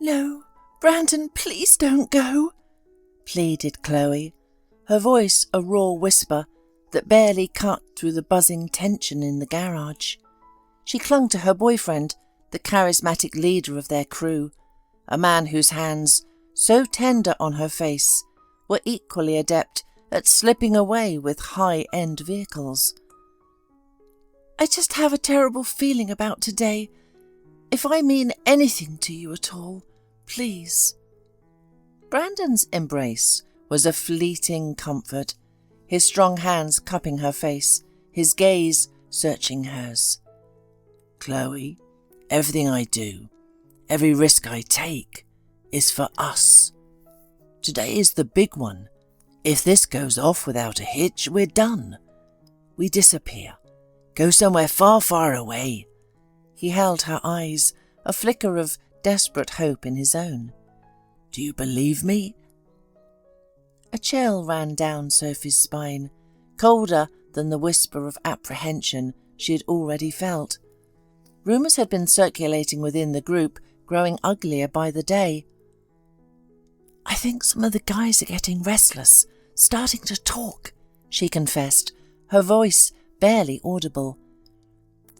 No, Brandon, please don't go, pleaded Chloe, her voice a raw whisper that barely cut through the buzzing tension in the garage. She clung to her boyfriend, the charismatic leader of their crew, a man whose hands, so tender on her face, were equally adept at slipping away with high-end vehicles. I just have a terrible feeling about today. If I mean anything to you at all, please. Brandon's embrace was a fleeting comfort, his strong hands cupping her face, his gaze searching hers. Chloe, everything I do, every risk I take, is for us. Today is the big one. If this goes off without a hitch, we're done. We disappear, go somewhere far, far away. He held her eyes, a flicker of desperate hope in his own. Do you believe me? A chill ran down Sophie's spine, colder than the whisper of apprehension she had already felt. Rumours had been circulating within the group, growing uglier by the day. I think some of the guys are getting restless, starting to talk, she confessed, her voice barely audible.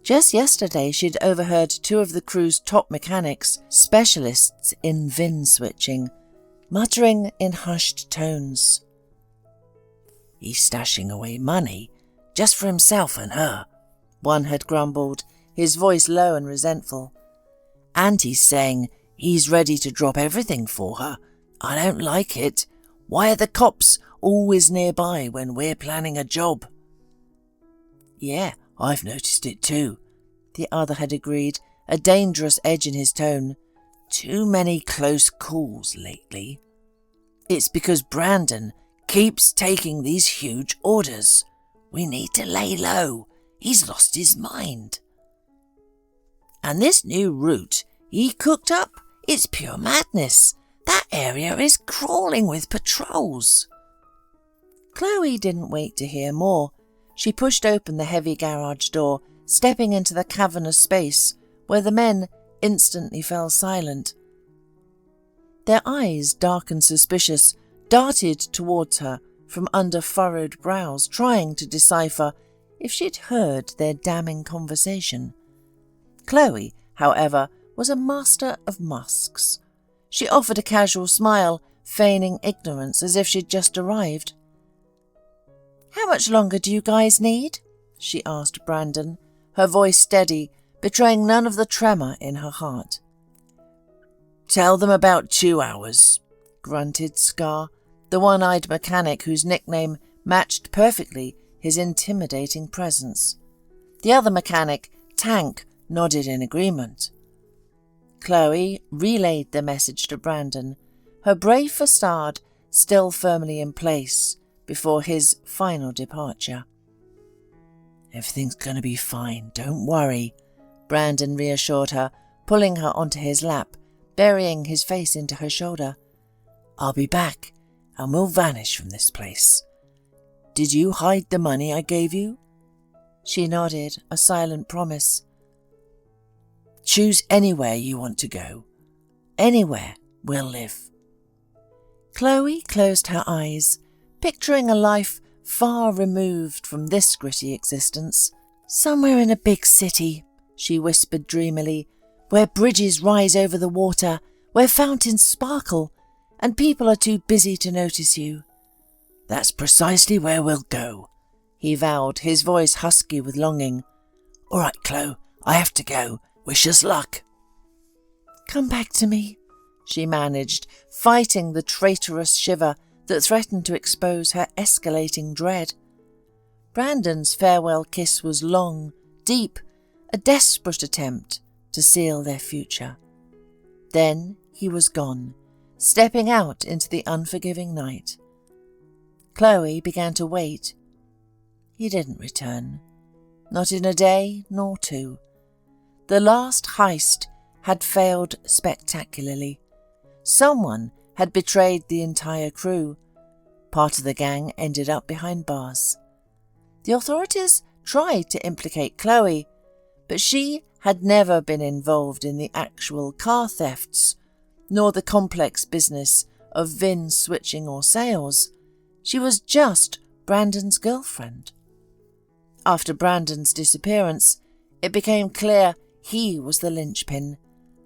Just yesterday she'd overheard two of the crew's top mechanics, specialists in VIN switching, muttering in hushed tones. He's stashing away money, just for himself and her, one had grumbled, his voice low and resentful. And he's saying he's ready to drop everything for her. I don't like it. Why are the cops always nearby when we're planning a job? Yeah, I've noticed it too, the other had agreed, a dangerous edge in his tone. Too many close calls lately. It's because Brandon keeps taking these huge orders. We need to lay low. He's lost his mind. And this new route he cooked up, it's pure madness. That area is crawling with patrols. Chloe didn't wait to hear more. She pushed open the heavy garage door, stepping into the cavernous space where the men instantly fell silent. Their eyes, dark and suspicious, darted towards her from under furrowed brows, trying to decipher if she'd heard their damning conversation. Chloe, however, was a master of masks. She offered a casual smile, feigning ignorance as if she'd just arrived. How much longer do you guys need? She asked Brandon, her voice steady, betraying none of the tremor in her heart. Tell them about 2 hours, grunted Scar, the one-eyed mechanic whose nickname matched perfectly his intimidating presence. The other mechanic, Tank, nodded in agreement. Chloe relayed the message to Brandon, her brave facade still firmly in place before his final departure. Everything's going to be fine, don't worry, Brandon reassured her, pulling her onto his lap, burying his face into her shoulder. I'll be back, and we'll vanish from this place. Did you hide the money I gave you? She nodded, a silent promise. Choose anywhere you want to go. Anywhere we'll live. Chloe closed her eyes, picturing a life far removed from this gritty existence. Somewhere in a big city, she whispered dreamily, where bridges rise over the water, where fountains sparkle, and people are too busy to notice you. That's precisely where we'll go, he vowed, his voice husky with longing. All right, Chloe, I have to go. Wish us luck. Come back to me, she managed, fighting the traitorous shiver that threatened to expose her escalating dread. Brandon's farewell kiss was long, deep, a desperate attempt to seal their future. Then he was gone, stepping out into the unforgiving night. Chloe began to wait. He didn't return, not in a day nor two. The last heist had failed spectacularly. Someone had betrayed the entire crew. Part of the gang ended up behind bars. The authorities tried to implicate Chloe, but she had never been involved in the actual car thefts, nor the complex business of VIN switching or sales. She was just Brandon's girlfriend. After Brandon's disappearance, it became clear he was the linchpin,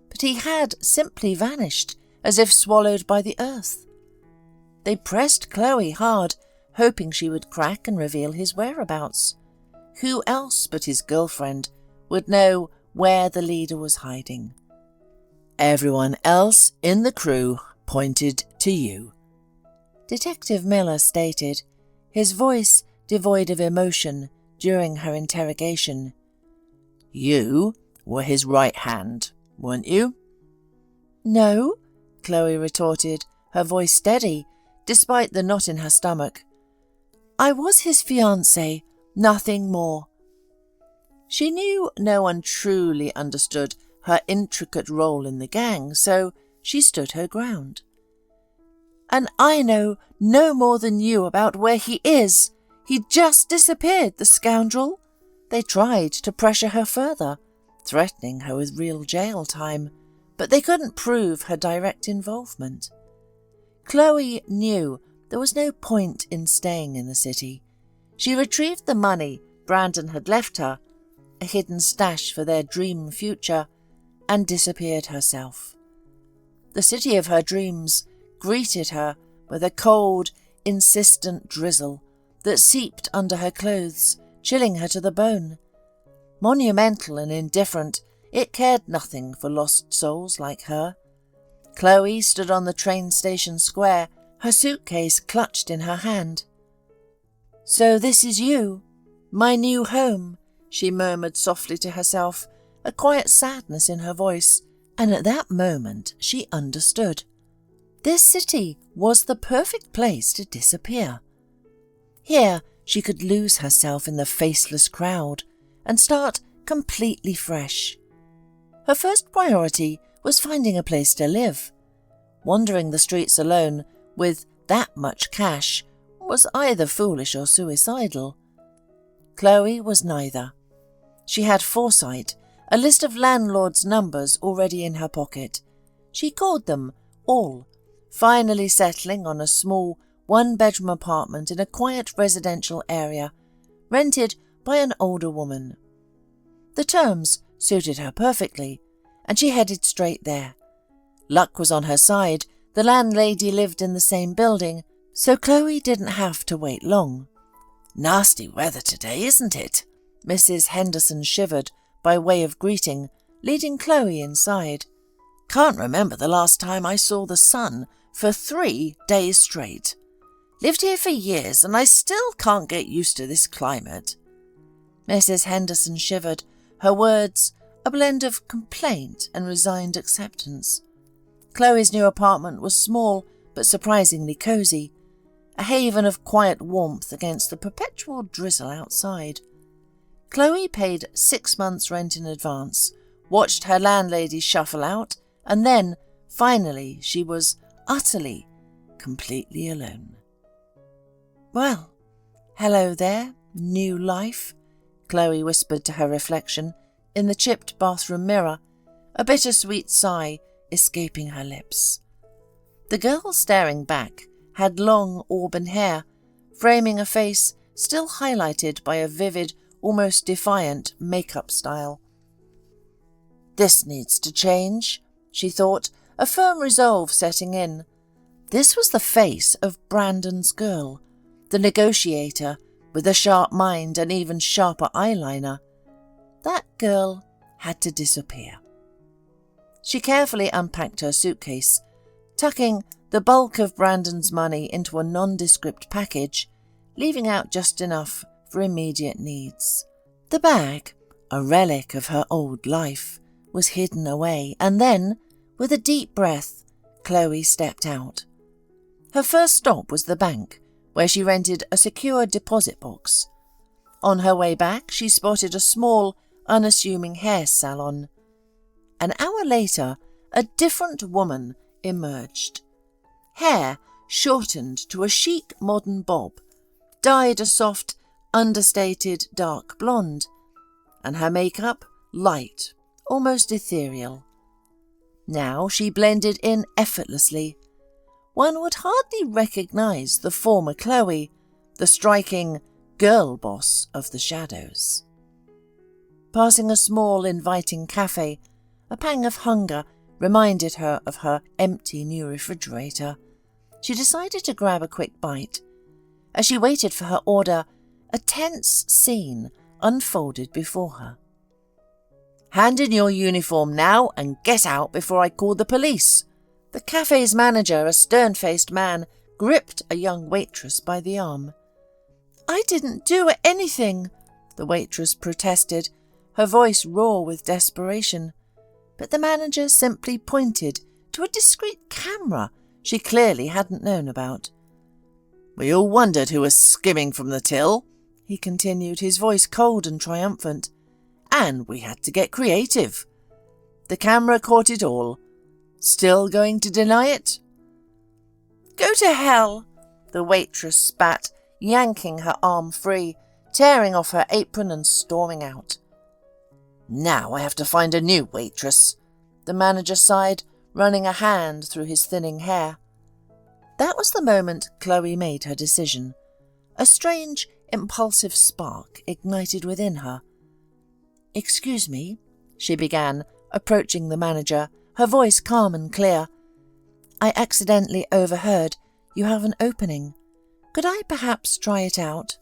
but he had simply vanished, as if swallowed by the earth. They pressed Chloe hard, hoping she would crack and reveal his whereabouts. Who else but his girlfriend would know where the leader was hiding? Everyone else in the crew pointed to you, Detective Miller stated, his voice devoid of emotion during her interrogation. You were his right hand, weren't you? No, Chloe retorted, her voice steady, despite the knot in her stomach. I was his fiancée, nothing more. She knew no one truly understood her intricate role in the gang, so she stood her ground. And I know no more than you about where he is. He just disappeared, the scoundrel. They tried to pressure her further, threatening her with real jail time, but they couldn't prove her direct involvement. Chloe knew there was no point in staying in the city. She retrieved the money Brandon had left her, a hidden stash for their dream future, and disappeared herself. The city of her dreams greeted her with a cold, insistent drizzle that seeped under her clothes, chilling her to the bone. Monumental and indifferent, it cared nothing for lost souls like her. Chloe stood on the train station square, her suitcase clutched in her hand. So this is you, my new home, she murmured softly to herself, a quiet sadness in her voice, and at that moment she understood. This city was the perfect place to disappear. Here she could lose herself in the faceless crowd and start completely fresh. Her first priority was finding a place to live. Wandering the streets alone with that much cash was either foolish or suicidal. Chloe was neither. She had foresight, a list of landlords' numbers already in her pocket. She called them all, finally settling on a small one-bedroom apartment in a quiet residential area, rented by an older woman. The terms suited her perfectly, and she headed straight there. Luck was on her side. The landlady lived in the same building, so Chloe didn't have to wait long. Nasty weather today, isn't it? Mrs. Henderson shivered by way of greeting, leading Chloe inside. Can't remember the last time I saw the sun for 3 days straight. Lived here for years and I still can't get used to this climate. Mrs. Henderson shivered, her words a blend of complaint and resigned acceptance. Chloe's new apartment was small but surprisingly cosy, a haven of quiet warmth against the perpetual drizzle outside. Chloe paid 6 months' rent in advance, watched her landlady shuffle out, and then, finally, she was utterly, completely alone. Well, hello there, new life, Chloe whispered to her reflection in the chipped bathroom mirror, a bittersweet sigh escaping her lips. The girl staring back had long auburn hair, framing a face still highlighted by a vivid, almost defiant makeup style. This needs to change, she thought, a firm resolve setting in. This was the face of Brandon's girl, the negotiator with a sharp mind and even sharper eyeliner. That girl had to disappear. She carefully unpacked her suitcase, tucking the bulk of Brandon's money into a nondescript package, leaving out just enough for immediate needs. The bag, a relic of her old life, was hidden away, and then, with a deep breath, Chloe stepped out. Her first stop was the bank, where she rented a secure deposit box. On her way back, she spotted a small, unassuming hair salon. An hour later, a different woman emerged. Hair shortened to a chic modern bob, dyed a soft, understated dark blonde, and her makeup light, almost ethereal. Now she blended in effortlessly. One would hardly recognise the former Chloe, the striking girl boss of the shadows. Passing a small, inviting cafe, a pang of hunger reminded her of her empty new refrigerator. She decided to grab a quick bite. As she waited for her order, a tense scene unfolded before her. "Hand in your uniform now and get out before I call the police." The cafe's manager, a stern-faced man, gripped a young waitress by the arm. "I didn't do anything," the waitress protested, her voice raw with desperation. But the manager simply pointed to a discreet camera she clearly hadn't known about. "We all wondered who was skimming from the till," he continued, his voice cold and triumphant. "And we had to get creative. The camera caught it all. Still going to deny it?" "Go to hell," the waitress spat, yanking her arm free, tearing off her apron and storming out. "Now I have to find a new waitress," the manager sighed, running a hand through his thinning hair. That was the moment Chloe made her decision. A strange, impulsive spark ignited within her. "Excuse me," she began, approaching the manager, her voice calm and clear. "I accidentally overheard you have an opening. Could I perhaps try it out?"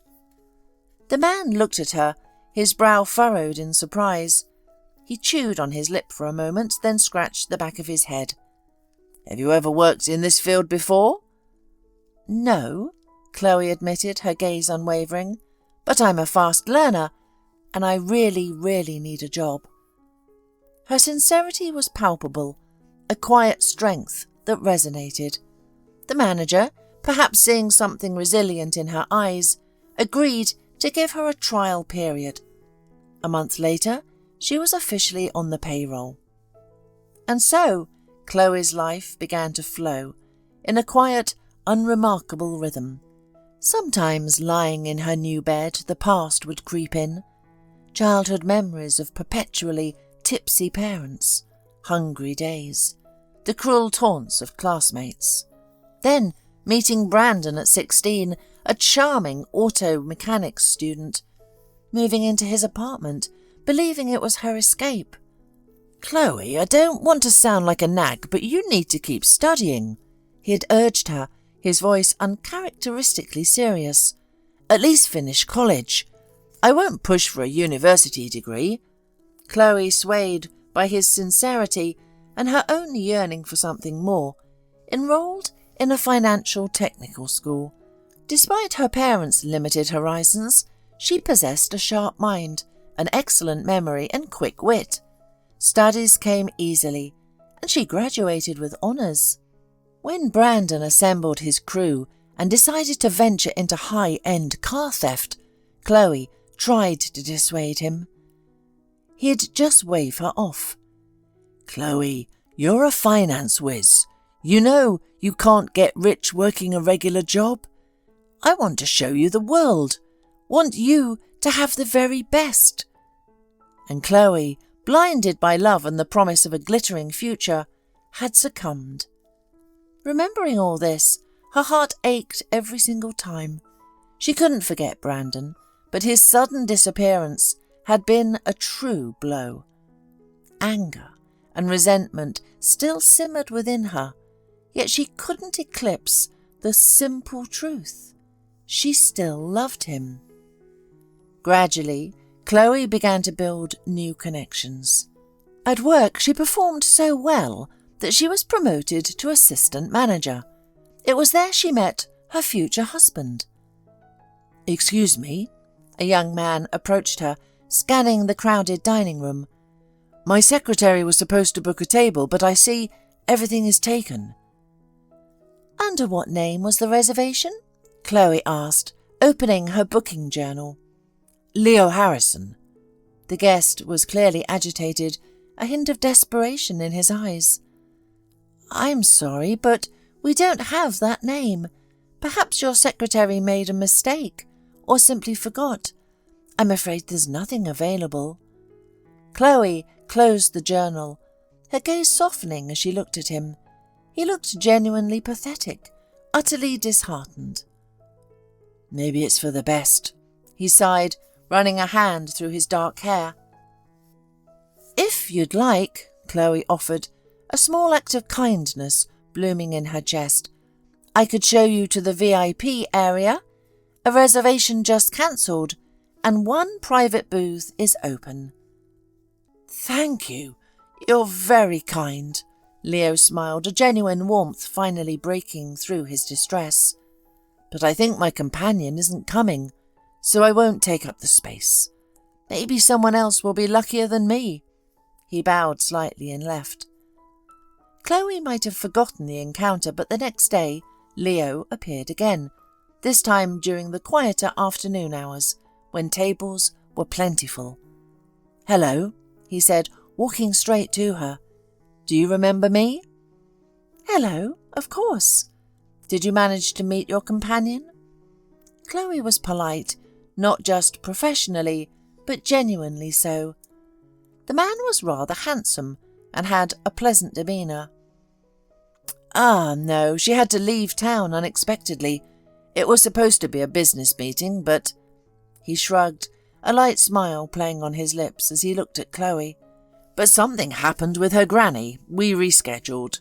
The man looked at her, his brow furrowed in surprise. He chewed on his lip for a moment, then scratched the back of his head. "Have you ever worked in this field before?" "No," Chloe admitted, her gaze unwavering. "But I'm a fast learner, and I really need a job." Her sincerity was palpable, a quiet strength that resonated. The manager, perhaps seeing something resilient in her eyes, agreed to give her a trial period. A month later, she was officially on the payroll. And so, Chloe's life began to flow, in a quiet, unremarkable rhythm. Sometimes, lying in her new bed, the past would creep in. Childhood memories of perpetually tipsy parents, hungry days, the cruel taunts of classmates. Then, meeting Brandon at 16, a charming auto mechanics student, moving into his apartment, believing it was her escape. "Chloe, I don't want to sound like a nag, but you need to keep studying," he had urged her, his voice uncharacteristically serious. "At least finish college. I won't push for a university degree." Chloe, swayed by his sincerity and her own yearning for something more, enrolled in a financial technical school. Despite her parents' limited horizons, she possessed a sharp mind, an excellent memory and quick wit. Studies came easily, and she graduated with honours. When Brandon assembled his crew and decided to venture into high-end car theft, Chloe tried to dissuade him. He'd just wave her off. "Chloe, you're a finance whiz. You know you can't get rich working a regular job. I want to show you the world. Want you to have the very best." And Chloe, blinded by love and the promise of a glittering future, had succumbed. Remembering all this, her heart ached every single time. She couldn't forget Brandon, but his sudden disappearance had been a true blow. Anger and resentment still simmered within her, yet she couldn't eclipse the simple truth. She still loved him. Gradually, Chloe began to build new connections. At work, she performed so well that she was promoted to assistant manager. It was there she met her future husband. "Excuse me," a young man approached her, scanning the crowded dining room. "My secretary was supposed to book a table, but I see everything is taken." "Under what name was the reservation?" Chloe asked, opening her booking journal. "Leo Harrison." The guest was clearly agitated, a hint of desperation in his eyes. "I'm sorry, but we don't have that name. Perhaps your secretary made a mistake, or simply forgot. I'm afraid there's nothing available." Chloe closed the journal, her gaze softening as she looked at him. He looked genuinely pathetic, utterly disheartened. "Maybe it's for the best," he sighed, running a hand through his dark hair. "If you'd like," Chloe offered, a small act of kindness blooming in her chest, "I could show you to the VIP area. A reservation just cancelled, and one private booth is open." "Thank you. You're very kind," Leo smiled, a genuine warmth finally breaking through his distress. "But I think my companion isn't coming, so I won't take up the space. Maybe someone else will be luckier than me." He bowed slightly and left. Chloe might have forgotten the encounter, but the next day Leo appeared again, this time during the quieter afternoon hours, when tables were plentiful. "Hello," he said, walking straight to her. "Do you remember me?" "Hello, of course. Did you manage to meet your companion?" Chloe was polite, not just professionally, but genuinely so. The man was rather handsome and had a pleasant demeanour. No, she had to leave town unexpectedly. It was supposed to be a business meeting, but..." He shrugged, a light smile playing on his lips as he looked at Chloe. "But something happened with her granny. We rescheduled."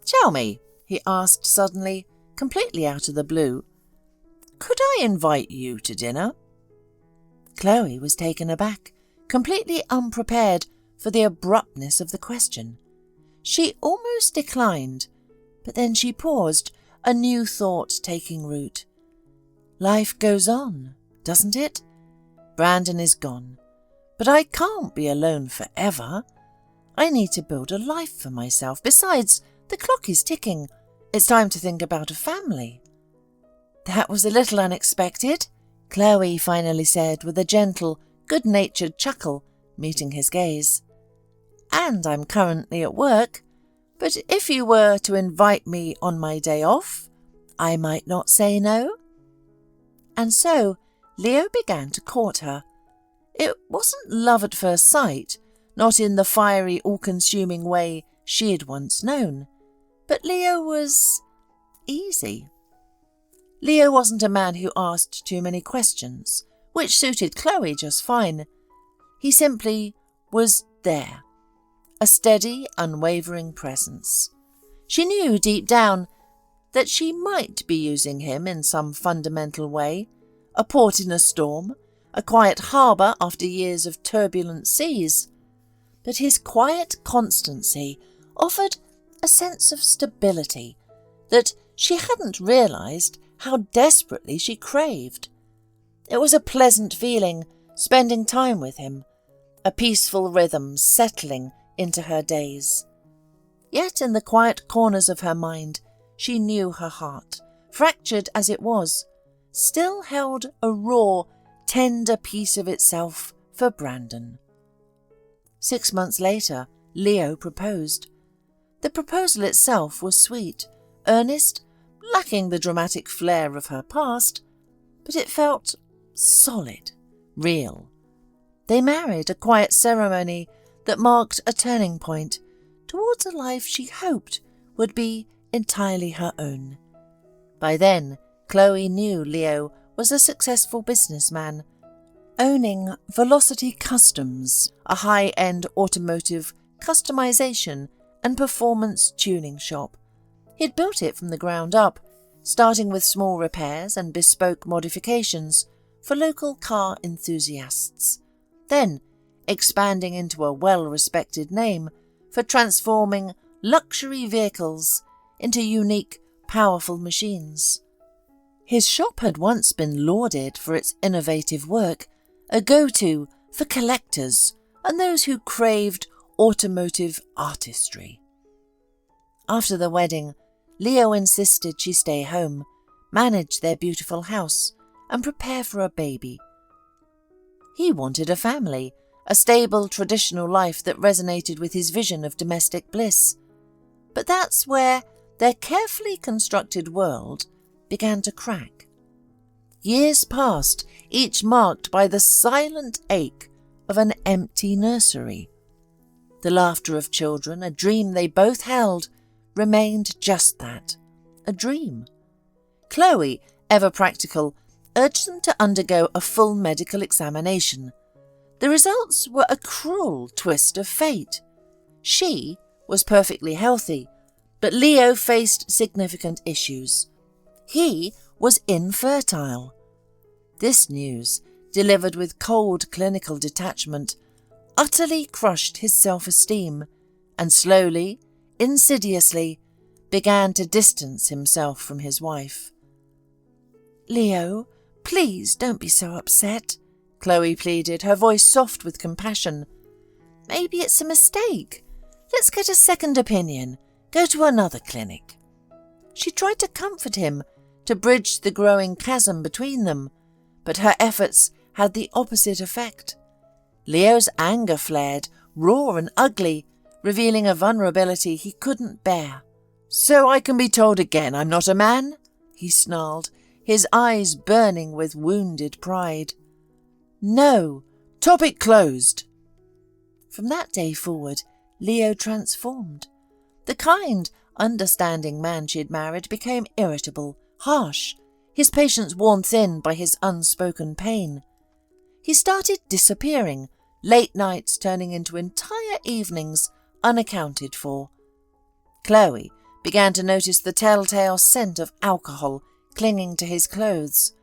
"Tell me," he asked suddenly, completely out of the blue, "could I invite you to dinner?" Chloe was taken aback, completely unprepared for the abruptness of the question. She almost declined, but then she paused, a new thought taking root. Life goes on, doesn't it? Brandon is gone, but I can't be alone forever. I need to build a life for myself. Besides, the clock is ticking. It's time to think about a family. "That was a little unexpected," Chloe finally said with a gentle, good-natured chuckle meeting his gaze. "And I'm currently at work, but if you were to invite me on my day off, I might not say no." And so Leo began to court her. It wasn't love at first sight, not in the fiery, all-consuming way she had once known, but Leo was easy. Leo wasn't a man who asked too many questions, which suited Chloe just fine. He simply was there, a steady, unwavering presence. She knew deep down that she might be using him in some fundamental way, a port in a storm, a quiet harbour after years of turbulent seas. But his quiet constancy offered a sense of stability that she hadn't realised how desperately she craved. It was a pleasant feeling, spending time with him, a peaceful rhythm settling into her days. Yet in the quiet corners of her mind, she knew her heart, fractured as it was, still held a raw, tender piece of itself for Brandon. 6 months later, Leo proposed. The proposal itself was sweet, earnest, lacking the dramatic flair of her past, but it felt solid, real. They married, a quiet ceremony that marked a turning point towards a life she hoped would be entirely her own. By then, Chloe knew Leo was a successful businessman, owning Velocity Customs, a high-end automotive customization and performance tuning shop. He'd built it from the ground up, starting with small repairs and bespoke modifications for local car enthusiasts, then expanding into a well-respected name for transforming luxury vehicles into unique, powerful machines. His shop had once been lauded for its innovative work, a go-to for collectors and those who craved automotive artistry. After the wedding, Leo insisted she stay home, manage their beautiful house, and prepare for a baby. He wanted a family, a stable, traditional life that resonated with his vision of domestic bliss. But that's where their carefully constructed world began to crack. Years passed, each marked by the silent ache of an empty nursery. The laughter of children, a dream they both held, remained just that, a dream. Chloe, ever practical, urged them to undergo a full medical examination. The results were a cruel twist of fate. She was perfectly healthy, but Leo faced significant issues. He was infertile. This news, delivered with cold clinical detachment, utterly crushed his self-esteem and slowly, insidiously, began to distance himself from his wife. "Leo, please don't be so upset," Chloe pleaded, her voice soft with compassion. "Maybe it's a mistake. Let's get a second opinion. Go to another clinic." She tried to comfort him, to bridge the growing chasm between them, but her efforts had the opposite effect. Leo's anger flared, raw and ugly, revealing a vulnerability he couldn't bear. "So I can be told again I'm not a man?" he snarled, his eyes burning with wounded pride. "No. Topic closed." From that day forward, Leo transformed. The kind, understanding man she'd married became irritable, harsh, his patience worn thin by his unspoken pain. He started disappearing, late nights turning into entire evenings unaccounted for. Chloe began to notice the telltale scent of alcohol clinging to his clothes,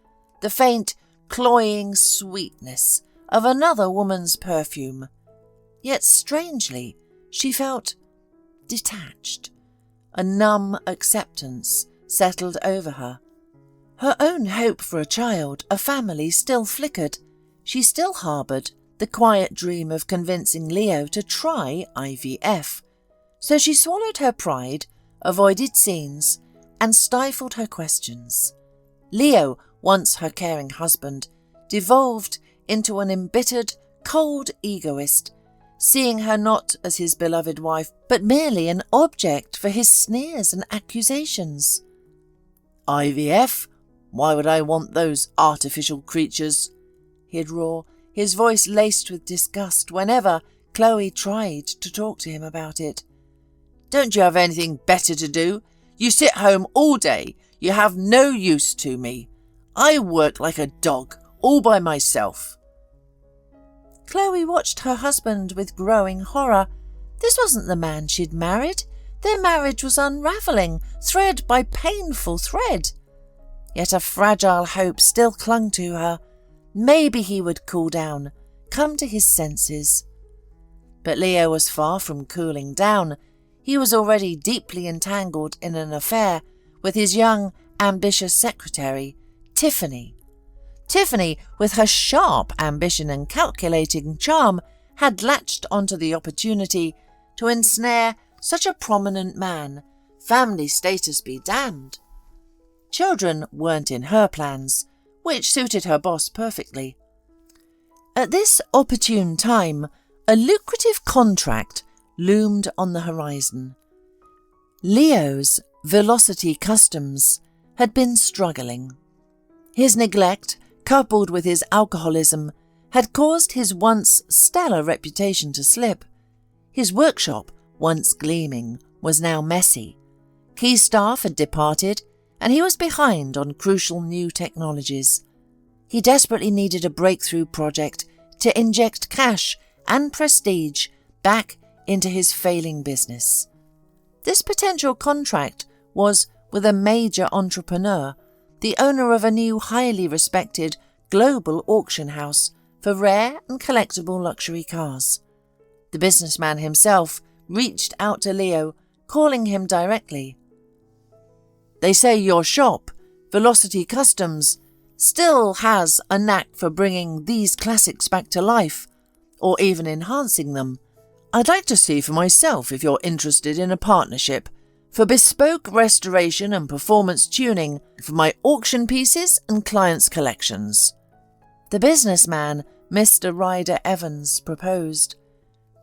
the faint, cloying sweetness of another woman's perfume. Yet strangely, she felt detached. A numb acceptance settled over her. Her own hope for a child, a family, still flickered. She still harboured the quiet dream of convincing Leo to try IVF. So she swallowed her pride, avoided scenes, and stifled her questions. Leo, once her caring husband, devolved into an embittered, cold egoist, seeing her not as his beloved wife, but merely an object for his sneers and accusations. "IVF? Why would I want those artificial creatures?" he'd roar, his voice laced with disgust whenever Chloe tried to talk to him about it. "Don't you have anything better to do? You sit home all day. You have no use to me. I work like a dog, all by myself." Chloe watched her husband with growing horror. This wasn't the man she'd married. Their marriage was unravelling, thread by painful thread. Yet a fragile hope still clung to her. Maybe he would cool down, come to his senses. But Leo was far from cooling down. He was already deeply entangled in an affair with his young, ambitious secretary, Tiffany. Tiffany, with her sharp ambition and calculating charm, had latched onto the opportunity to ensnare such a prominent man, family status be damned. Children weren't in her plans, which suited her boss perfectly. At this opportune time, a lucrative contract loomed on the horizon. Leo's Velocity Customs had been struggling. His neglect, coupled with his alcoholism, had caused his once stellar reputation to slip. His workshop, once gleaming, was now messy. Key staff had departed, and he was behind on crucial new technologies. He desperately needed a breakthrough project to inject cash and prestige back into his failing business. This potential contract was with a major entrepreneur, the owner of a new highly respected global auction house for rare and collectible luxury cars. The businessman himself reached out to Leo, calling him directly. "They say your shop, Velocity Customs, still has a knack for bringing these classics back to life, or even enhancing them. I'd like to see for myself if you're interested in a partnership for bespoke restoration and performance tuning for my auction pieces and clients' collections." The businessman, Mr. Ryder Evans, proposed.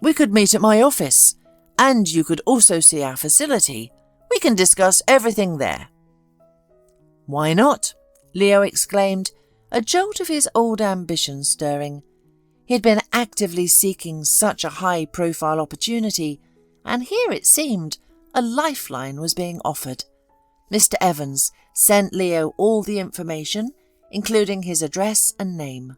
"We could meet at my office, and you could also see our facility. We can discuss everything there." "Why not?" Leo exclaimed, a jolt of his old ambition stirring. He'd been actively seeking such a high-profile opportunity, and here it seemed a lifeline was being offered. Mr. Evans sent Leo all the information, including his address and name.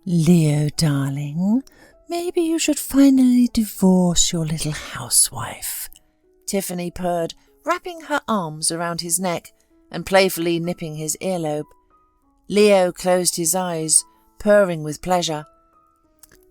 "Leo, darling, maybe you should finally divorce your little housewife," Tiffany purred, wrapping her arms around his neck and playfully nipping his earlobe. Leo closed his eyes, purring with pleasure.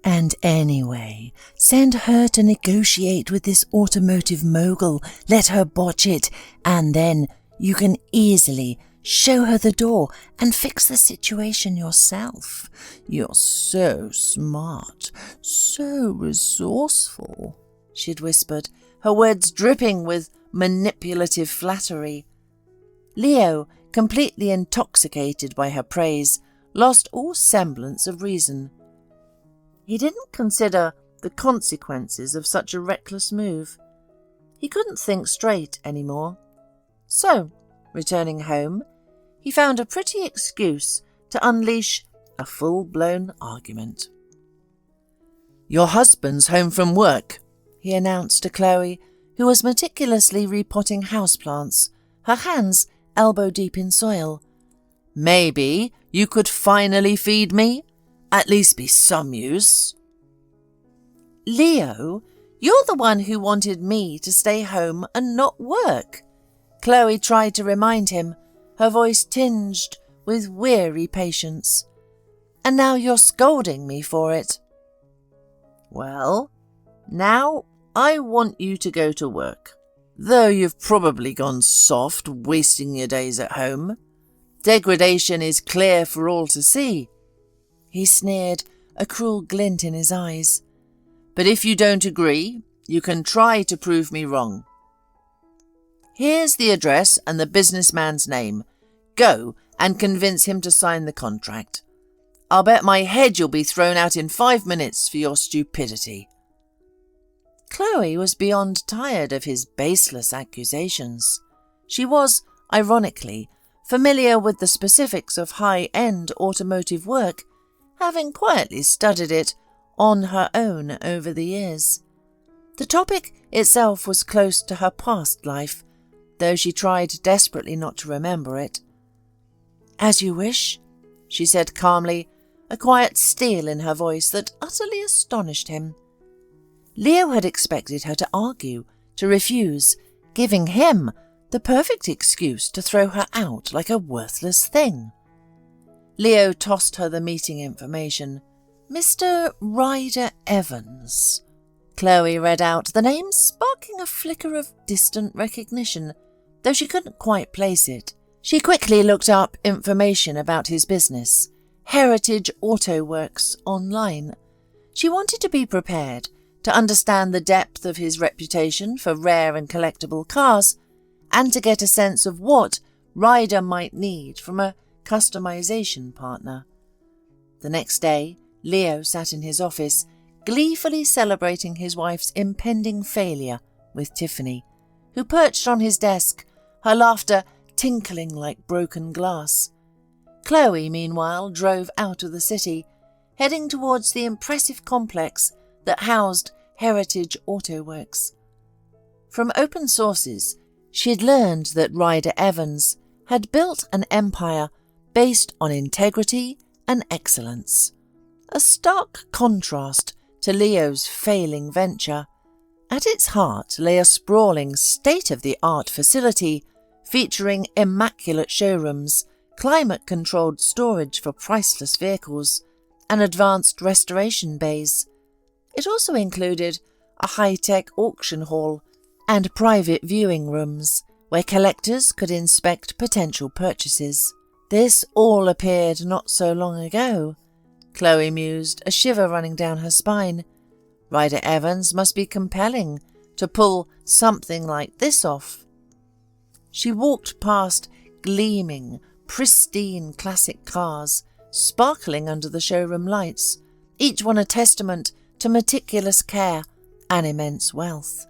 "And anyway, send her to negotiate with this automotive mogul, let her botch it, and then you can easily show her the door and fix the situation yourself. You're so smart, so resourceful," she'd whispered, her words dripping with manipulative flattery. Leo, completely intoxicated by her praise, lost all semblance of reason. He didn't consider the consequences of such a reckless move. He couldn't think straight anymore. So, returning home, he found a pretty excuse to unleash a full-blown argument. "Your husband's home from work," he announced to Chloe, who was meticulously repotting houseplants, her hands elbow-deep in soil. "Maybe you could finally feed me? At least be some use." "Leo, you're the one who wanted me to stay home and not work," Chloe tried to remind him, her voice tinged with weary patience. "And now you're scolding me for it." "Well, now I want you to go to work, though you've probably gone soft, wasting your days at home. Degradation is clear for all to see," he sneered, a cruel glint in his eyes. "But if you don't agree, you can try to prove me wrong. Here's the address and the businessman's name. Go and convince him to sign the contract. I'll bet my head you'll be thrown out in 5 minutes for your stupidity." Chloe was beyond tired of his baseless accusations. She was, ironically, familiar with the specifics of high-end automotive work, having quietly studied it on her own over the years. The topic itself was close to her past life, though she tried desperately not to remember it. "As you wish," she said calmly, a quiet steel in her voice that utterly astonished him. Leo had expected her to argue, to refuse, giving him the perfect excuse to throw her out like a worthless thing. Leo tossed her the meeting information. "Mr. Ryder Evans," Chloe read out, the name sparking a flicker of distant recognition, though she couldn't quite place it. She quickly looked up information about his business, Heritage Auto Works, online. She wanted to be prepared to understand the depth of his reputation for rare and collectible cars, and to get a sense of what Ryder might need from a customization partner. The next day, Leo sat in his office, gleefully celebrating his wife's impending failure with Tiffany, who perched on his desk, her laughter tinkling like broken glass. Chloe, meanwhile, drove out of the city, heading towards the impressive complex that housed Heritage Auto Works. From open sources, she had learned that Ryder Evans had built an empire based on integrity and excellence, a stark contrast to Leo's failing venture. At its heart lay a sprawling, state-of-the-art facility featuring immaculate showrooms, climate-controlled storage for priceless vehicles, and advanced restoration bays. It also included a high-tech auction hall and private viewing rooms where collectors could inspect potential purchases. This all appeared not so long ago, Chloe mused, a shiver running down her spine. Ryder Evans must be compelling to pull something like this off. She walked past gleaming, pristine classic cars, sparkling under the showroom lights, each one a testament to meticulous care and immense wealth.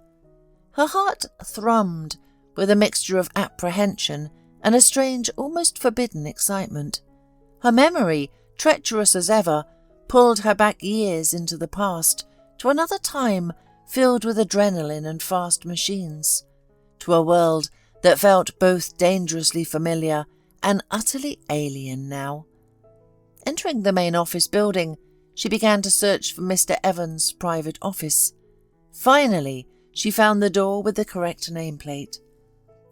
Her heart thrummed with a mixture of apprehension and a strange, almost forbidden excitement. Her memory, treacherous as ever, pulled her back years into the past, to another time filled with adrenaline and fast machines, to a world that felt both dangerously familiar and utterly alien now. Entering the main office building, she began to search for Mr. Evans' private office. Finally, she found the door with the correct nameplate.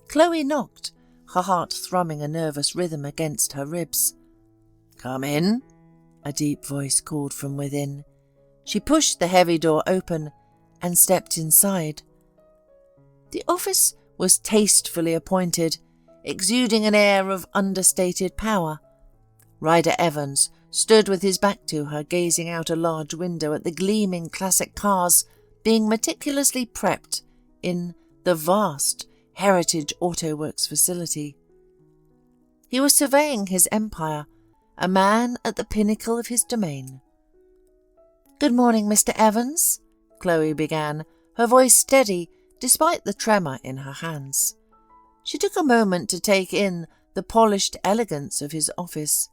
Chloe knocked, her heart thrumming a nervous rhythm against her ribs. "Come in," a deep voice called from within. She pushed the heavy door open and stepped inside. The office was tastefully appointed, exuding an air of understated power. Ryder Evans stood with his back to her, gazing out a large window at the gleaming classic cars being meticulously prepped in the vast Heritage Auto Works facility. He was surveying his empire, a man at the pinnacle of his domain. "Good morning, Mr. Evans," Chloe began, her voice steady despite the tremor in her hands. She took a moment to take in the polished elegance of his office.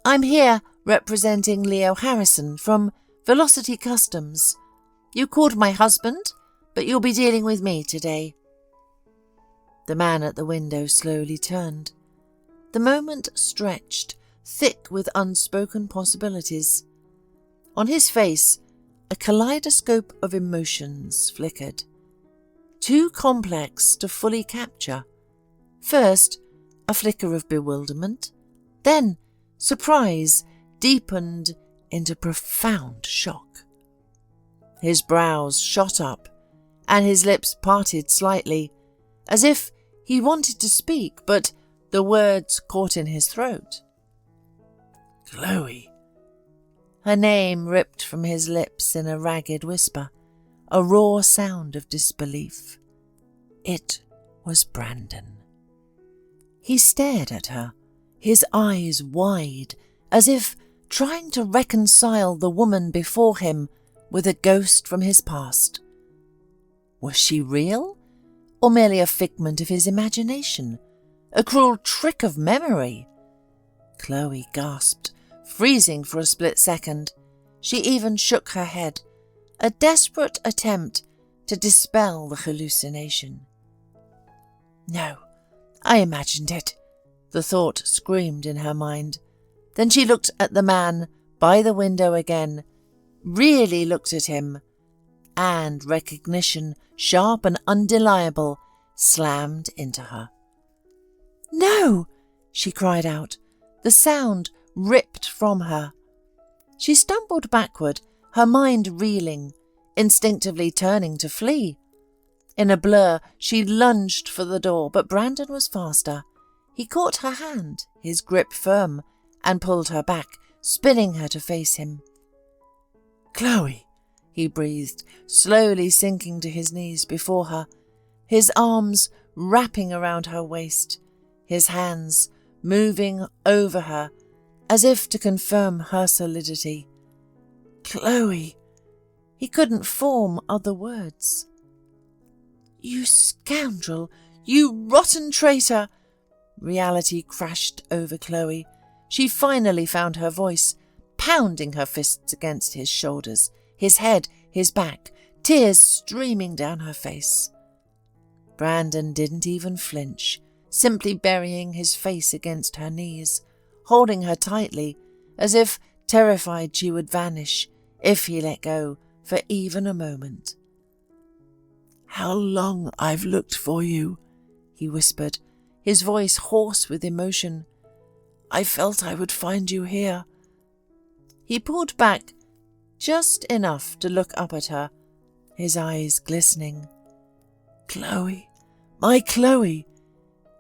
"I'm here representing Leo Harrison from Velocity Customs. You called my husband, but you'll be dealing with me today." The man at the window slowly turned. The moment stretched, thick with unspoken possibilities. On his face, a kaleidoscope of emotions flickered, too complex to fully capture. First, a flicker of bewilderment, then surprise deepened into profound shock. His brows shot up, and his lips parted slightly, as if he wanted to speak, but the words caught in his throat. "Chloe." Her name ripped from his lips in a ragged whisper, a raw sound of disbelief. It was Brandon. He stared at her, his eyes wide, as if trying to reconcile the woman before him with a ghost from his past. Was she real, or merely a figment of his imagination, a cruel trick of memory? Chloe gasped, freezing for a split second. She even shook her head, a desperate attempt to dispel the hallucination. "No, I imagined it," the thought screamed in her mind. Then she looked at the man by the window again, really looked at him, and recognition, sharp and undeniable, slammed into her. "No!" she cried out. The sound ripped from her. She stumbled backward, her mind reeling, instinctively turning to flee. In a blur, she lunged for the door, but Brandon was faster. He caught her hand, his grip firm, and pulled her back, spinning her to face him. "Chloe," he breathed, slowly sinking to his knees before her, his arms wrapping around her waist, his hands moving over her as if to confirm her solidity. "Chloe." He couldn't form other words. "You scoundrel! You rotten traitor!" Reality crashed over Chloe. She finally found her voice, pounding her fists against his shoulders, his head, his back, tears streaming down her face. Brandon didn't even flinch, simply burying his face against her knees, holding her tightly, as if terrified she would vanish if he let go for even a moment. "How long I've looked for you," he whispered, his voice hoarse with emotion. "I felt I would find you here." He pulled back just enough to look up at her, his eyes glistening. "Chloe, my Chloe."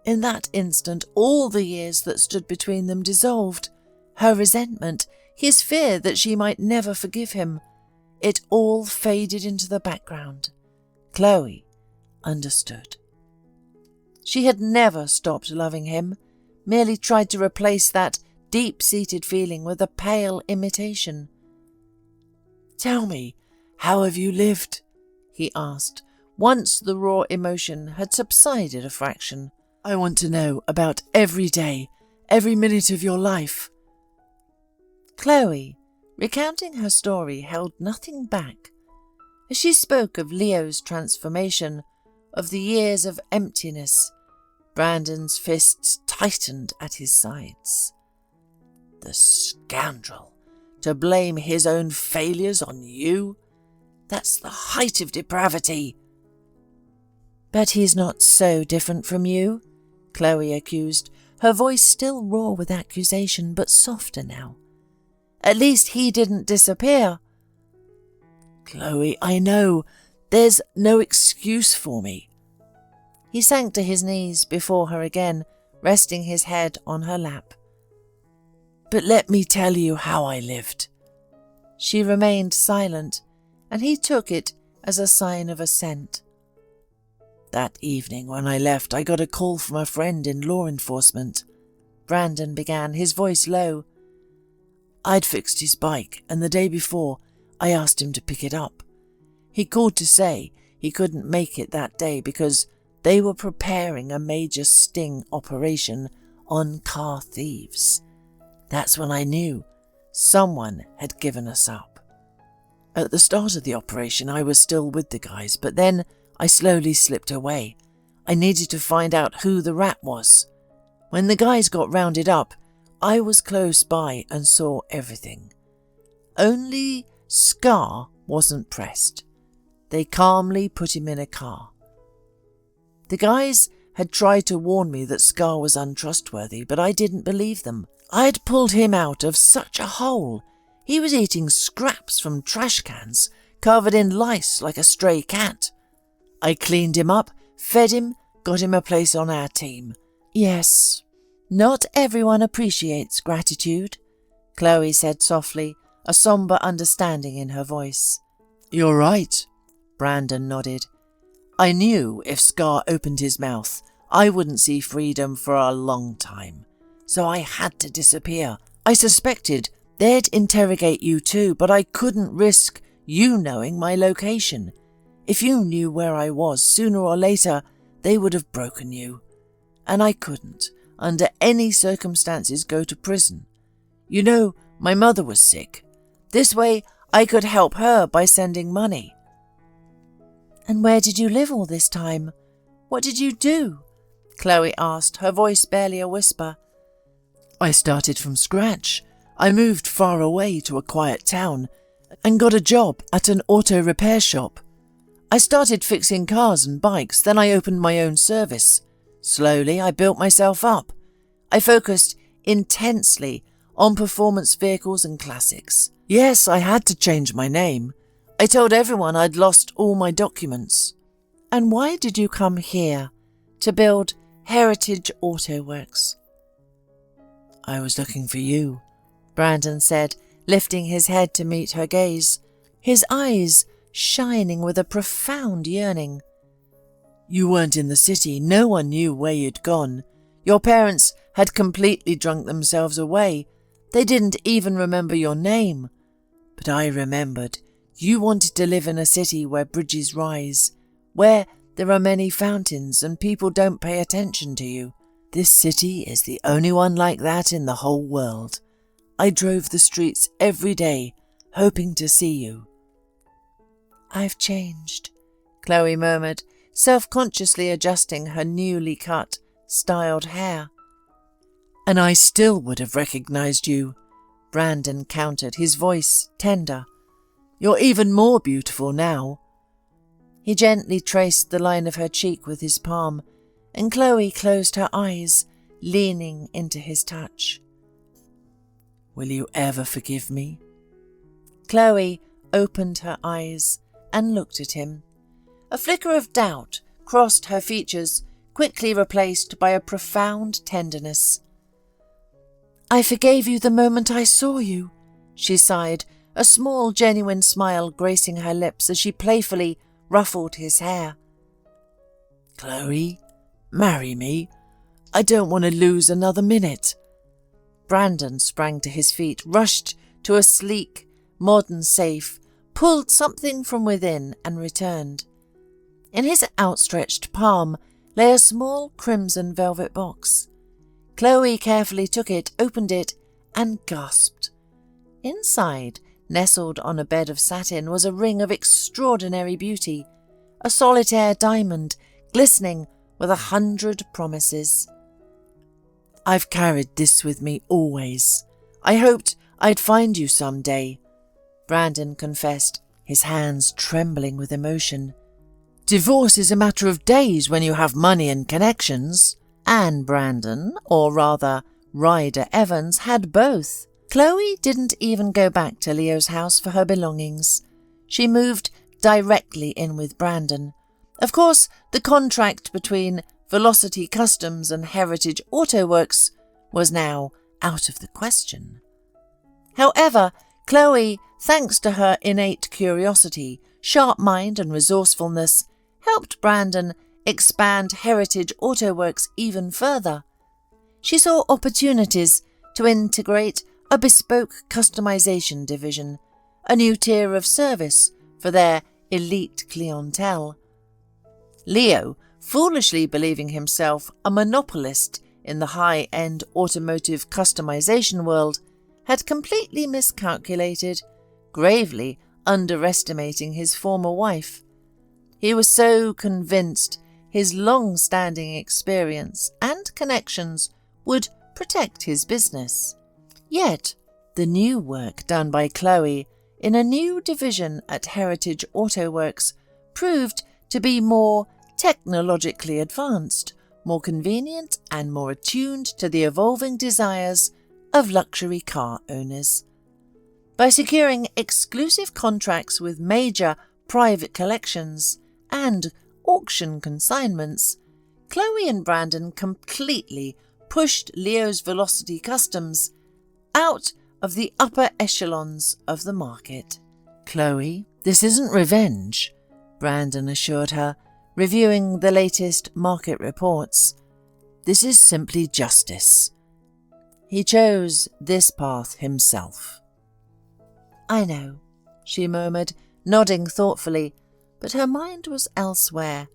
In that instant, all the years that stood between them dissolved. Her resentment, his fear that she might never forgive him, it all faded into the background. Chloe understood. She had never stopped loving him, merely tried to replace that deep-seated feeling with a pale imitation. "Tell me, how have you lived?" he asked, once the raw emotion had subsided a fraction. "I want to know about every day, every minute of your life." Chloe Recounting her story held nothing back. As she spoke of Leo's transformation, of the years of emptiness, Brandon's fists tightened at his sides. The scoundrel! To blame his own failures on you? That's the height of depravity. But he's not so different from you, Chloe accused, her voice still raw with accusation, but softer now. At least he didn't disappear. Chloe, I know. There's no excuse for me. He sank to his knees before her again, resting his head on her lap. But let me tell you how I lived. She remained silent, and he took it as a sign of assent. That evening when I left, I got a call from a friend in law enforcement. Brandon began, his voice low. I'd fixed his bike, and the day before, I asked him to pick it up. He called to say he couldn't make it that day because they were preparing a major sting operation on car thieves. That's when I knew someone had given us up. At the start of the operation, I was still with the guys, but then I slowly slipped away. I needed to find out who the rat was. When the guys got rounded up, I was close by and saw everything. Only Scar wasn't pressed. They calmly put him in a car. The guys had tried to warn me that Scar was untrustworthy, but I didn't believe them. I'd pulled him out of such a hole. He was eating scraps from trash cans, covered in lice like a stray cat. I cleaned him up, fed him, got him a place on our team. Yes, not everyone appreciates gratitude, Chloe said softly, a sombre understanding in her voice. You're right, Brandon nodded. I knew if Scar opened his mouth, I wouldn't see freedom for a long time. So I had to disappear. I suspected they'd interrogate you too, but I couldn't risk you knowing my location. If you knew where I was, sooner or later, they would have broken you. And I couldn't, under any circumstances, go to prison. You know, my mother was sick. This way, I could help her by sending money. And where did you live all this time? What did you do? Chloe asked, her voice barely a whisper. I started from scratch. I moved far away to a quiet town and got a job at an auto repair shop. I started fixing cars and bikes, then I opened my own service. Slowly, I built myself up. I focused intensely on performance vehicles and classics. Yes, I had to change my name. I told everyone I'd lost all my documents. And why did you come here to build Heritage Auto Works? I was looking for you, Brandon said, lifting his head to meet her gaze, his eyes shining with a profound yearning. You weren't in the city. No one knew where you'd gone. Your parents had completely drunk themselves away. They didn't even remember your name. But I remembered. You wanted to live in a city where bridges rise, where there are many fountains and people don't pay attention to you. This city is the only one like that in the whole world. I drove the streets every day, hoping to see you. I've changed, Chloe murmured, self-consciously adjusting her newly cut, styled hair. And I still would have recognized you, Brandon countered, his voice tender. You're even more beautiful now. He gently traced the line of her cheek with his palm, and Chloe closed her eyes, leaning into his touch. Will you ever forgive me? Chloe opened her eyes and looked at him. A flicker of doubt crossed her features, quickly replaced by a profound tenderness. I forgave you the moment I saw you, she sighed, a small genuine smile gracing her lips as she playfully ruffled his hair. Chloe, marry me. I don't want to lose another minute. Brandon sprang to his feet, rushed to a sleek, modern safe, pulled something from within and returned. In his outstretched palm lay a small crimson velvet box. Chloe carefully took it, opened it, and gasped. Inside Nestled on a bed of satin was a ring of extraordinary beauty, a solitaire diamond glistening with 100 promises. "I've carried this with me always. I hoped I'd find you some day," Brandon confessed, his hands trembling with emotion. "Divorce is a matter of days when you have money and connections." And Brandon, or rather Ryder Evans, had both. Chloe didn't even go back to Leo's house for her belongings. She moved directly in with Brandon. Of course, the contract between Velocity Customs and Heritage Auto Works was now out of the question. However, Chloe, thanks to her innate curiosity, sharp mind and resourcefulness, helped Brandon expand Heritage Auto Works even further. She saw opportunities to integrate a bespoke customization division, a new tier of service for their elite clientele. Leo, foolishly believing himself a monopolist in the high-end automotive customization world, had completely miscalculated, gravely underestimating his former wife. He was so convinced his long-standing experience and connections would protect his business. Yet, the new work done by Chloe in a new division at Heritage Auto Works proved to be more technologically advanced, more convenient and more attuned to the evolving desires of luxury car owners. By securing exclusive contracts with major private collections and auction consignments, Chloe and Brandon completely pushed Leo's Velocity Customs out of the upper echelons of the market. "Chloe, this isn't revenge," Brandon assured her, reviewing the latest market reports. "This is simply justice." He chose this path himself. "I know," she murmured, nodding thoughtfully, but her mind was elsewhere.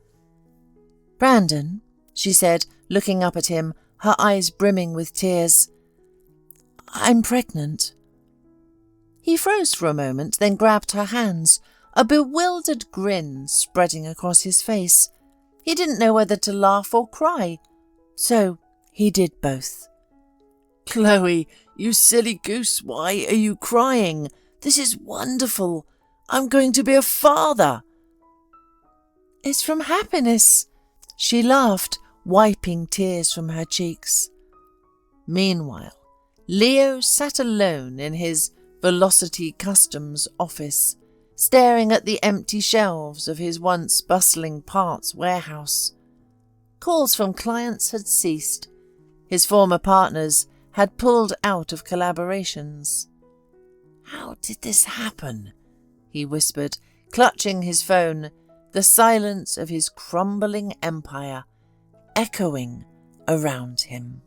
"Brandon," she said, looking up at him, her eyes brimming with tears, "I'm pregnant." He froze for a moment, then grabbed her hands, a bewildered grin spreading across his face. He didn't know whether to laugh or cry, so he did both. "Chloe, you silly goose, why are you crying? This is wonderful. I'm going to be a father." "It's from happiness," she laughed, wiping tears from her cheeks. Meanwhile, Leo sat alone in his Velocity Customs office, staring at the empty shelves of his once bustling parts warehouse. Calls from clients had ceased. His former partners had pulled out of collaborations. "How did this happen?" he whispered, clutching his phone, the silence of his crumbling empire echoing around him.